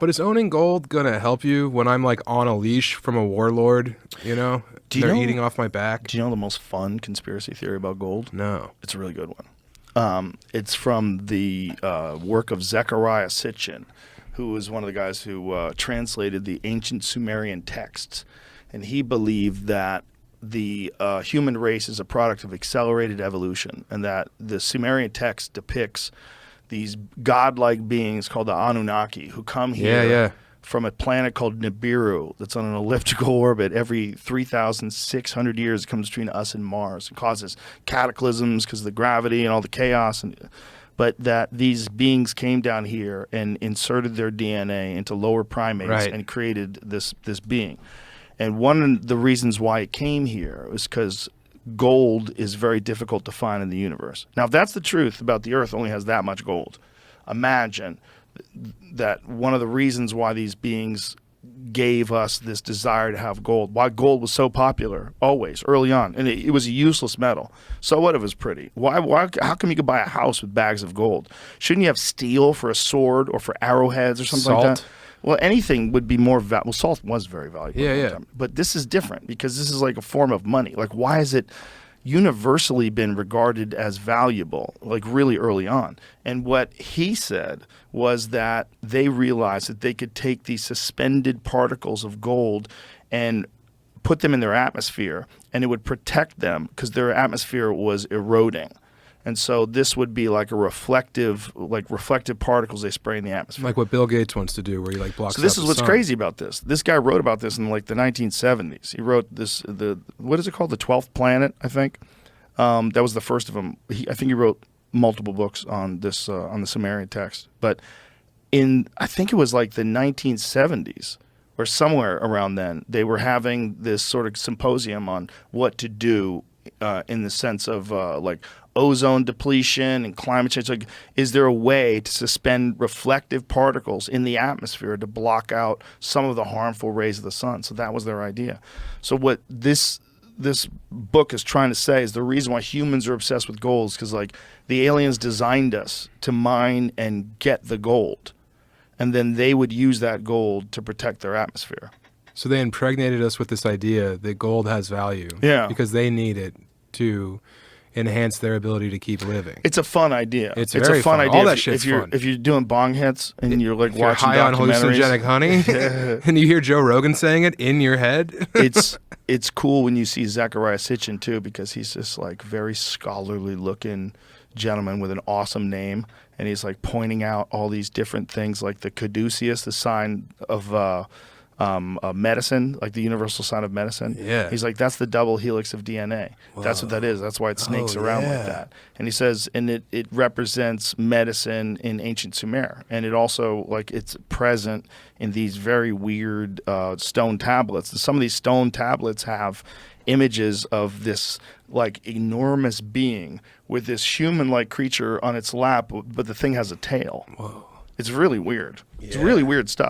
But is owning gold gonna help you when I'm like on a leash from a warlord? You know, they're eating off my back. Do you know the most fun conspiracy theory about gold? No. It's a really good one. It's from the work of Zechariah Sitchin, who was one of the guys who translated the Ancient Sumerian Texts. And he believed that the human race is a product of accelerated evolution, and that the Sumerian text depicts these godlike beings called the Anunnaki who come here from a planet called Nibiru that's on an elliptical orbit. Every 3,600 years it comes between us and Mars. It causes cataclysms because of the gravity and all the chaos. But that these beings came down here and inserted their DNA into lower primates and created this being. And one of the reasons why it came here was because gold is very difficult to find in the universe. Now, if that's the truth about the Earth only has that much gold, imagine that one of the reasons why these beings gave us this desire to have gold, why gold was so popular always, early on, and it was a useless metal. So what if it was pretty? How come you could buy a house with bags of gold? Shouldn't you have steel for a sword or for arrowheads or something like that? Well, anything would be more valuable. Well, salt was very valuable. Yeah. But this is different because this is like a form of money. Like, why has it universally been regarded as valuable, like really early on? And what he said was that they realized that they could take these suspended particles of gold and put them in their atmosphere, and it would protect them because their atmosphere was eroding. And so this would be like a reflective particles they spray in the atmosphere. Like what Bill Gates wants to do, where he like blocks. So this is what's crazy about this. This guy wrote about this in like the 1970s. He wrote this, what is it called? The 12th Planet, I think. That was the first of them. I think he wrote multiple books on this, on the Sumerian text. But I think it was like the 1970s or somewhere around then, they were having this sort of symposium on what to do in the sense of like ozone depletion and climate change. Like, is there a way to suspend reflective particles in the atmosphere to block out some of the harmful rays of the sun? So that was their idea. So what this book is trying to say is the reason why humans are obsessed with gold is because like the aliens designed us to mine and get the gold, and then they would use that gold to protect their atmosphere. So they impregnated us with this idea that gold has value because they need it to enhance their ability to keep living. It's a fun idea. It's a fun idea. All that shit's fun. If you're doing bong hits and you're like watching high on documentaries, hallucinogenic honey, and you hear Joe Rogan saying it in your head, it's cool when you see Zechariah Sitchin too, because he's this like very scholarly looking gentleman with an awesome name, and he's like pointing out all these different things, like the caduceus, the sign of medicine, like the universal sign of medicine. Yeah. He's like, that's the double helix of DNA. Whoa. That's what that is. That's why it snakes around like that. And he says, and it represents medicine in ancient Sumer. And it also, like, it's present in these very weird stone tablets. And some of these stone tablets have images of this like enormous being with this human-like creature on its lap, but the thing has a tail. Whoa. It's really weird. Yeah. It's really weird stuff.